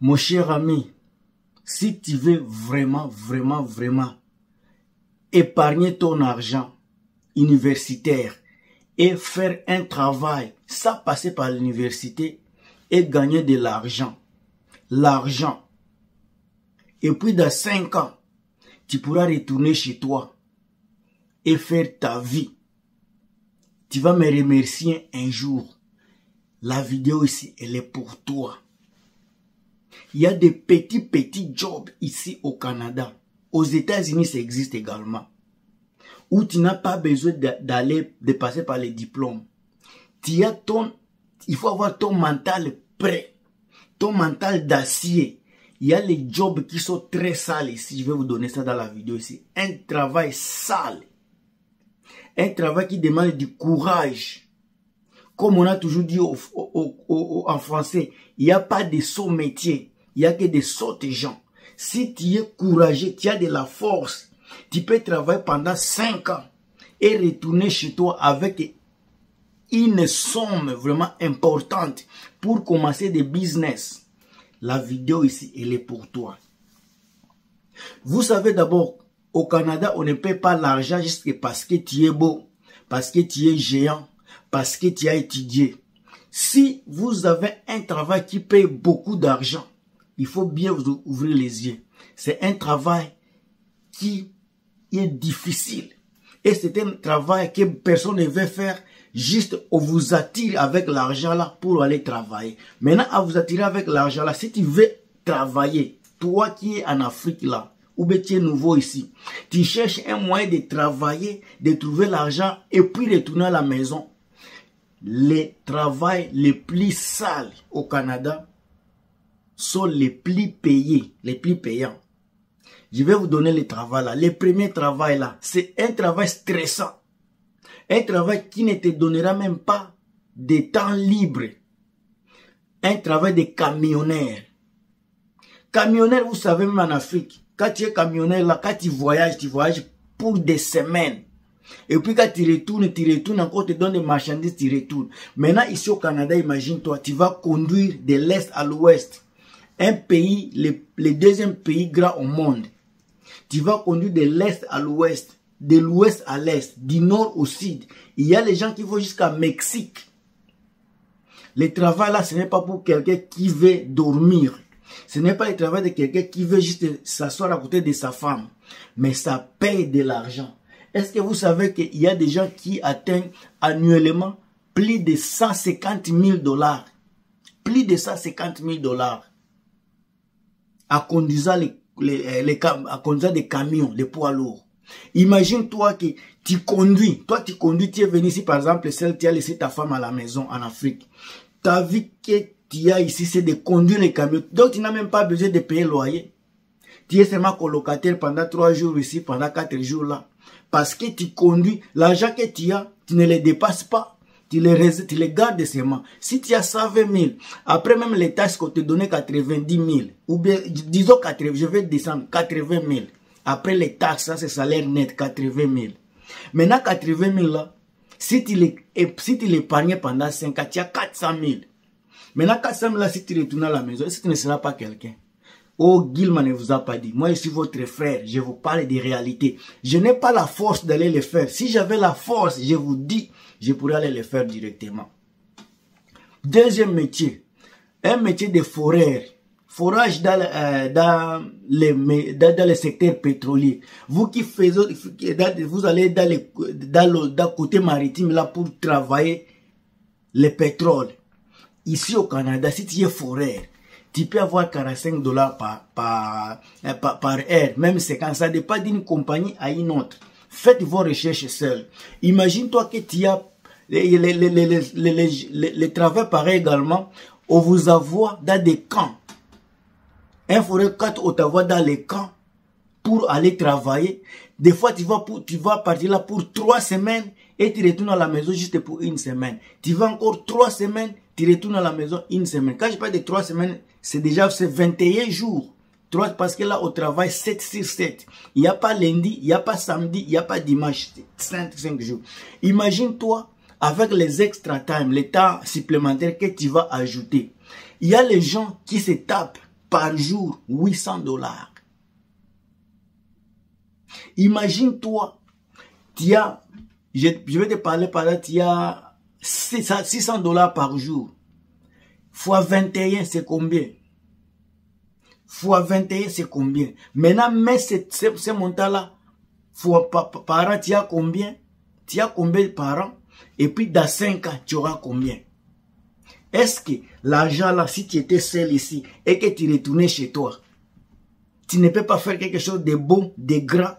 Mon cher ami, si tu veux vraiment épargner ton argent universitaire et faire un travail sans passer par l'université et gagner de l'argent. Et puis dans 5 ans, tu pourras retourner chez toi et faire ta vie. Tu vas me remercier un jour. La vidéo ici, elle est pour toi. Il y a des petits jobs ici au Canada. Aux États-Unis, ça existe également. Où tu n'as pas besoin de passer par les diplômes. Il faut avoir ton mental prêt. Ton mental d'acier. Il y a les jobs qui sont très sales ici. Je vais vous donner ça dans la vidéo ici. Un travail sale. Un travail qui demande du courage. Comme on a toujours dit en français, il n'y a pas de sots métiers. Il n'y a que des sottes gens. Si tu es courageux, tu as de la force, tu peux travailler pendant 5 ans et retourner chez toi avec une somme vraiment importante pour commencer des business. La vidéo ici, elle est pour toi. Vous savez d'abord, au Canada, on ne paie pas l'argent juste parce que tu es beau, parce que tu es géant, parce que tu as étudié. Si vous avez un travail qui paye beaucoup d'argent, il faut bien vous ouvrir les yeux. C'est un travail qui est difficile. Et c'est un travail que personne ne veut faire. Juste, on vous attire avec l'argent là pour aller travailler. Maintenant, à vous attirer avec l'argent là, si tu veux travailler, toi qui es en Afrique là, ou bien tu es nouveau ici, tu cherches un moyen de travailler, de trouver l'argent et puis retourner à la maison. Les travails les plus sales au Canada sont les plus payés, les plus payants. Je vais vous donner les travails là. Le premier travail là, c'est un travail stressant. Un travail qui ne te donnera même pas de temps libre. Un travail de camionneur. Camionneur, vous savez, même en Afrique, quand tu es camionneur là, quand tu voyages pour des semaines. Et puis quand tu retournes encore, tu donnes des marchandises, tu retournes. Maintenant, ici au Canada, imagine-toi, tu vas conduire de l'Est à l'Ouest. Un pays, le deuxième pays grand au monde. Tu vas conduire de l'Est à l'Ouest, de l'Ouest à l'Est, du Nord au Sud. Il y a les gens qui vont jusqu'à Mexique. Le travail là, ce n'est pas pour quelqu'un qui veut dormir. Ce n'est pas le travail de quelqu'un qui veut juste s'asseoir à côté de sa femme. Mais ça paye de l'argent. Est-ce que vous savez qu'il y a des gens qui atteignent annuellement plus de 150 000 $? Plus de 150 000 $. À conduisant des camions, les poids lourds. Imagine-toi que tu conduis, tu es venu ici par exemple, tu as laissé ta femme à la maison en Afrique. Ta vie que tu as ici, c'est de conduire les camions. Donc tu n'as même pas besoin de payer le loyer. Tu es seulement colocataire pendant 3 jours ici, pendant 4 jours là. Parce que tu conduis, l'argent que tu as, tu ne les dépasses pas. Tu les gardes seulement. Si tu as 120 000, après même les taxes qu'on te donnait 90 000, ou bien, disons 80, je vais descendre 80 000. Après les taxes, ça c'est salaire net, 80 000. Maintenant 80 000 là, si tu l'épargnais pendant 5 ans, tu as 400 000. Maintenant 400 000 là, si tu retournes à la maison, est-ce que tu ne seras pas quelqu'un? Oh, Gilman ne vous a pas dit. Moi, je suis votre frère. Je vous parle des réalités. Je n'ai pas la force d'aller le faire. Si j'avais la force, je vous dis, je pourrais aller le faire directement. Deuxième métier. Un métier de foreur. Forage dans le secteur pétrolier. Vous qui vous allez dans le côté maritime là pour travailler le pétrole. Ici au Canada, si tu es foreur, tu peux avoir 45 $ par heure, même 50, ça dépend d'une compagnie à une autre. Faites vos recherches seuls. Imagine-toi que tu as les travaux pareil également, on vous envoie dans des camps. Un forêt 4, on t'envoie dans les camps pour aller travailler. Des fois, tu vas partir là pour 3 semaines et tu retournes à la maison juste pour 1 semaine. Tu vas encore 3 semaines, tu retournes à la maison 1 semaine. Quand je parle de 3 semaines, c'est déjà 21 jours. Parce que là, on travaille 7 sur 7. Il n'y a pas lundi, il n'y a pas samedi, il n'y a pas dimanche. 5 jours. Imagine-toi avec les extra time, les temps supplémentaires que tu vas ajouter. Il y a les gens qui se tapent par jour, 800 $. Imagine-toi, tu as, je vais te parler par là, tu as 600 $ par jour. Fois 21, c'est combien? Fois 21, c'est combien? Maintenant, mets ce montant-là, par an, tu as combien? Tu as combien par an? Et puis, dans 5 ans, tu auras combien? Est-ce que l'argent là, si tu étais seul ici et que tu retournais chez toi, tu ne peux pas faire quelque chose de bon, de grand?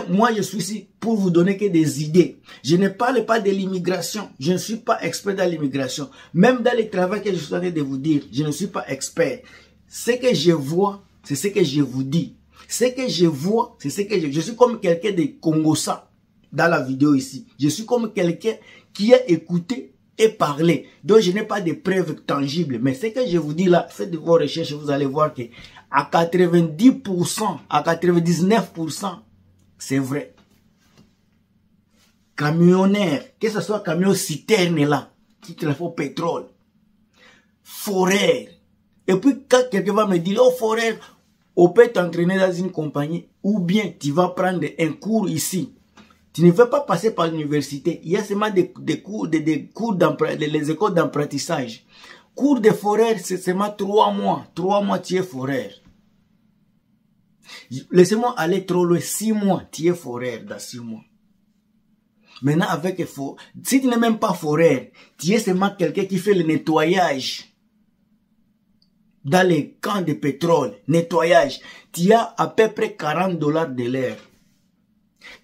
Moi, je suis ici pour vous donner que des idées. Je ne parle pas de l'immigration. Je ne suis pas expert dans l'immigration. Même dans le travail que je suis en train de vous dire, je ne suis pas expert. Ce que je vois, c'est ce que je vous dis. Ce que je vois, c'est ce que je suis comme quelqu'un de Congossa dans la vidéo ici. Je suis comme quelqu'un qui a écouté et parlé. Donc, je n'ai pas de preuves tangibles. Mais ce que je vous dis là, faites vos recherches, vous allez voir que à 90%, à 99%, c'est vrai. Camionneur, que ce soit camion citerne là, qui te au pétrole, foreur. Et puis quand quelqu'un va me dire, oh foreur, on peut t'entraîner dans une compagnie, ou bien tu vas prendre un cours ici. Tu ne veux pas passer par l'université. Il y a seulement des cours, des les écoles d'apprentissage. Cours de foreur, c'est seulement 3 mois. 3 mois, tu es foreur. Laissez-moi aller trop loin. 6 mois, tu es foreur dans 6 mois. Maintenant, avec si tu n'es même pas foreur, tu es seulement quelqu'un qui fait le nettoyage dans les camps de pétrole. Nettoyage. Tu as à peu près 40 $ de l'heure.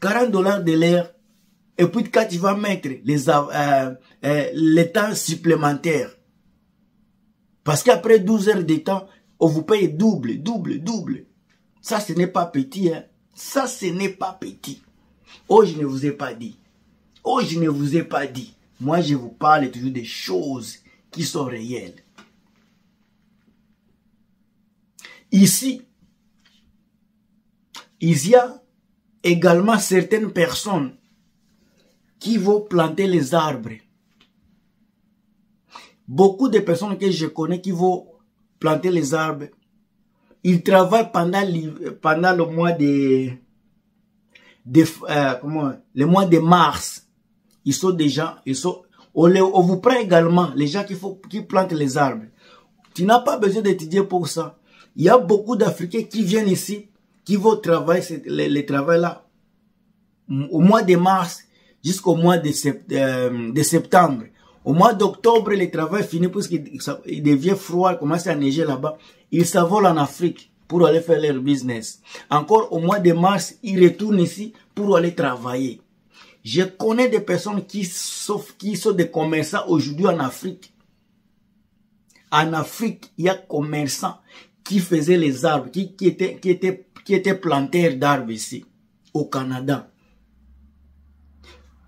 40 $ de l'heure. Et puis quand tu vas mettre les temps supplémentaires. Parce qu'après 12 heures de temps, on vous paye double. Ça, ce n'est pas petit. Hein? Ça, ce n'est pas petit. Oh, je ne vous ai pas dit. Oh, je ne vous ai pas dit. Moi, je vous parle toujours des choses qui sont réelles. Ici, il y a également certaines personnes qui vont planter les arbres. Beaucoup de personnes que je connais qui vont planter les arbres, ils travaillent pendant le mois le mois de mars. Ils sont déjà, on vous prend également les gens qui plantent les arbres. Tu n'as pas besoin d'étudier pour ça. Il y a beaucoup d'Africains qui viennent ici, qui vont travailler le travail là au mois de mars jusqu'au mois de septembre. Au mois d'octobre, le travail finit puisqu'il devient froid, il commence à neiger là-bas. Ils s'envolent en Afrique pour aller faire leur business. Encore au mois de mars, ils retournent ici pour aller travailler. Je connais des personnes qui sont des commerçants aujourd'hui en Afrique. En Afrique, il y a des commerçants qui faisaient les arbres, qui étaient planteurs d'arbres ici, au Canada.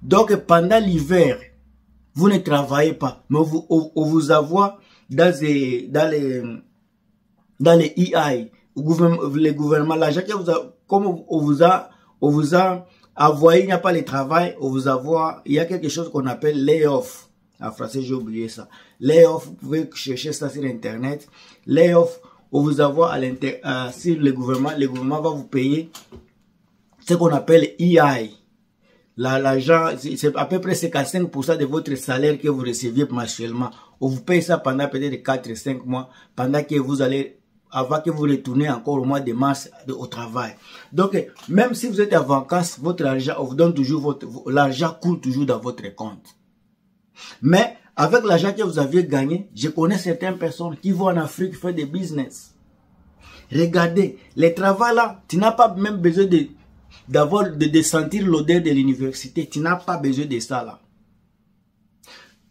Donc, pendant l'hiver, vous ne travaillez pas, mais on vous envoie dans les EI, le gouvernement, l'argent que comme on vous a envoyé, il n'y a pas le travail, on vous envoie, il y a quelque chose qu'on appelle layoff. En français, j'ai oublié ça. Layoff, vous pouvez chercher ça sur Internet. Layoff, on vous envoie sur le gouvernement va vous payer ce qu'on appelle EI. L'argent, c'est à peu près 55% de votre salaire que vous receviez mensuellement. On vous paye ça pendant peut-être 4-5 mois, pendant que vous allez, avant que vous retournez encore au mois de mars au travail. Donc, même si vous êtes en vacances, votre argent, on vous donne toujours l'argent coule toujours dans votre compte. Mais, avec l'argent que vous aviez gagné, je connais certaines personnes qui vont en Afrique faire des business. Regardez, le travail là, tu n'as pas même besoin de sentir l'odeur de l'université. Tu n'as pas besoin de ça là.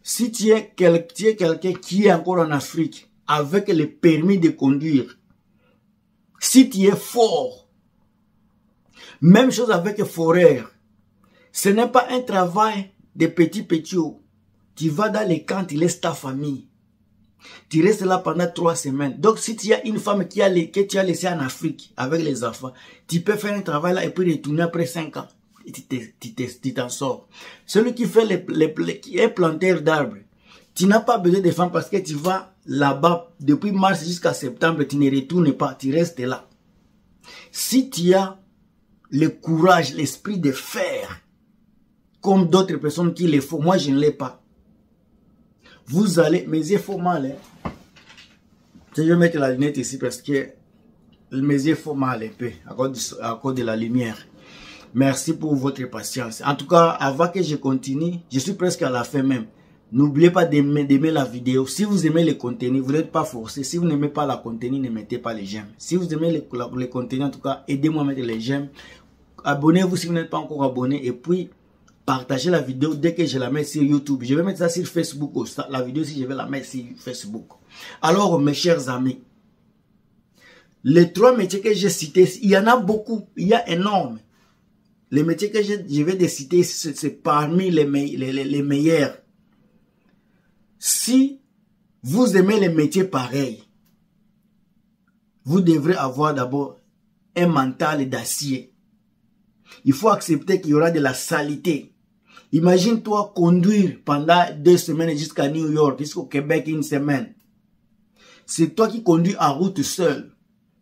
Si tu es quelqu'un qui est encore en Afrique avec le permis de conduire, si tu es fort, même chose avec foreur, ce n'est pas un travail de petit. Tu vas dans les camps, tu laisses ta famille. Tu restes là pendant 3 semaines. Donc, si tu as une femme que tu as laissée en Afrique avec les enfants, tu peux faire un travail là et puis retourner après 5 ans. Et tu t'en sors. Celui qui fait qui est planteur d'arbres, Tu n'as pas besoin de femmes parce que tu vas là-bas depuis mars jusqu'à septembre, tu ne retournes pas, tu restes là. Si tu as le courage, l'esprit de faire, comme d'autres personnes qui le font, moi je ne l'ai pas. Vous allez, mes yeux font mal. Hein? Je vais mettre la lunette ici parce que mes yeux font mal un peu à cause de la lumière. Merci pour votre patience. En tout cas, avant que je continue, je suis presque à la fin même. N'oubliez pas d'aimer la vidéo. Si vous aimez le contenu, vous n'êtes pas forcé. Si vous n'aimez pas la contenu, ne mettez pas les j'aime. Si vous aimez le contenu, en tout cas, aidez-moi à mettre les j'aime. Abonnez-vous si vous n'êtes pas encore abonné. Et puis, partagez la vidéo dès que je la mets sur YouTube. Je vais mettre ça sur Facebook aussi. La vidéo, si je vais la mettre sur Facebook. Alors, mes chers amis, les 3 métiers que j'ai cités, il y en a beaucoup. Il y a énorme. Les métiers que je vais citer, c'est parmi les meilleurs. Si vous aimez les métiers pareils, vous devrez avoir d'abord un mental d'acier. Il faut accepter qu'il y aura de la saleté. Imagine-toi conduire pendant 2 semaines jusqu'à New York, jusqu'au Québec 1 semaine. C'est toi qui conduis en route seul.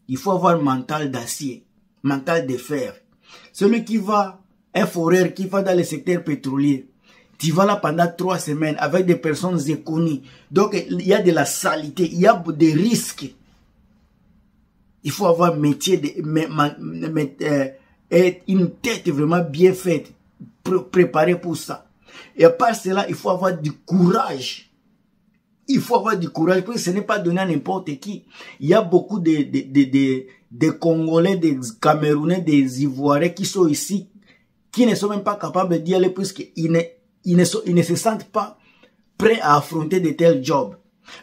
Il faut avoir un mental d'acier, mental de fer. Celui qui va, un foreur qui va dans le secteur pétrolier, tu vas là pendant 3 semaines avec des personnes inconnues. Donc, il y a de la saleté, il y a des risques. Il faut avoir un métier, une tête vraiment bien faite, préparée pour ça. Et à part cela, il faut avoir du courage. Il faut avoir du courage, parce que ce n'est pas donné à n'importe qui. Il y a beaucoup de Congolais, des Camerounais, des Ivoiriens qui sont ici, qui ne sont même pas capables d'y aller, puisqu'ils ne se sentent pas prêts à affronter de tels jobs.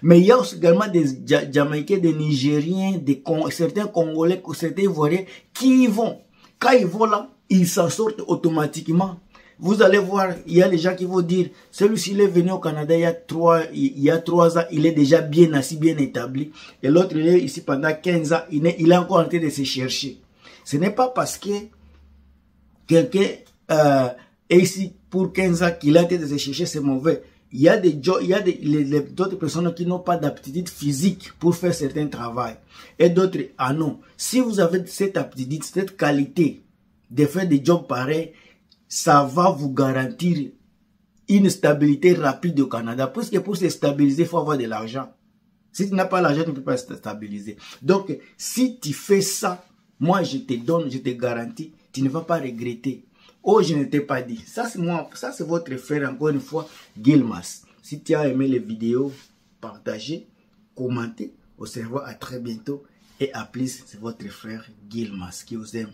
Mais il y a aussi également des Jamaïcains, des Nigériens, certains Congolais, certains Ivoiriens qui y vont. Quand ils vont là, ils s'en sortent automatiquement. Vous allez voir, il y a les gens qui vont dire, celui-ci il est venu au Canada il y a 3 ans, il est déjà bien assis, bien établi. Et l'autre, il est ici pendant 15 ans, il est encore en train de se chercher. Ce n'est pas parce que quelqu'un est ici pour 15 ans qu'il est en train de se chercher, c'est mauvais. Il y a d'autres personnes qui n'ont pas d'aptitude physique pour faire certains travaux. Et d'autres, ah non. Si vous avez cette aptitude, cette qualité de faire des jobs pareils, ça va vous garantir une stabilité rapide au Canada. Parce que pour se stabiliser, il faut avoir de l'argent. Si tu n'as pas l'argent, tu ne peux pas se stabiliser. Donc, si tu fais ça, moi je te garantis, tu ne vas pas regretter. Oh, je ne t'ai pas dit. Ça, c'est moi. Ça, c'est votre frère, encore une fois, Gilmas. Si tu as aimé les vidéos, partagez, commentez. Au revoir, à très bientôt. Et à plus, c'est votre frère Gilmas qui vous aime.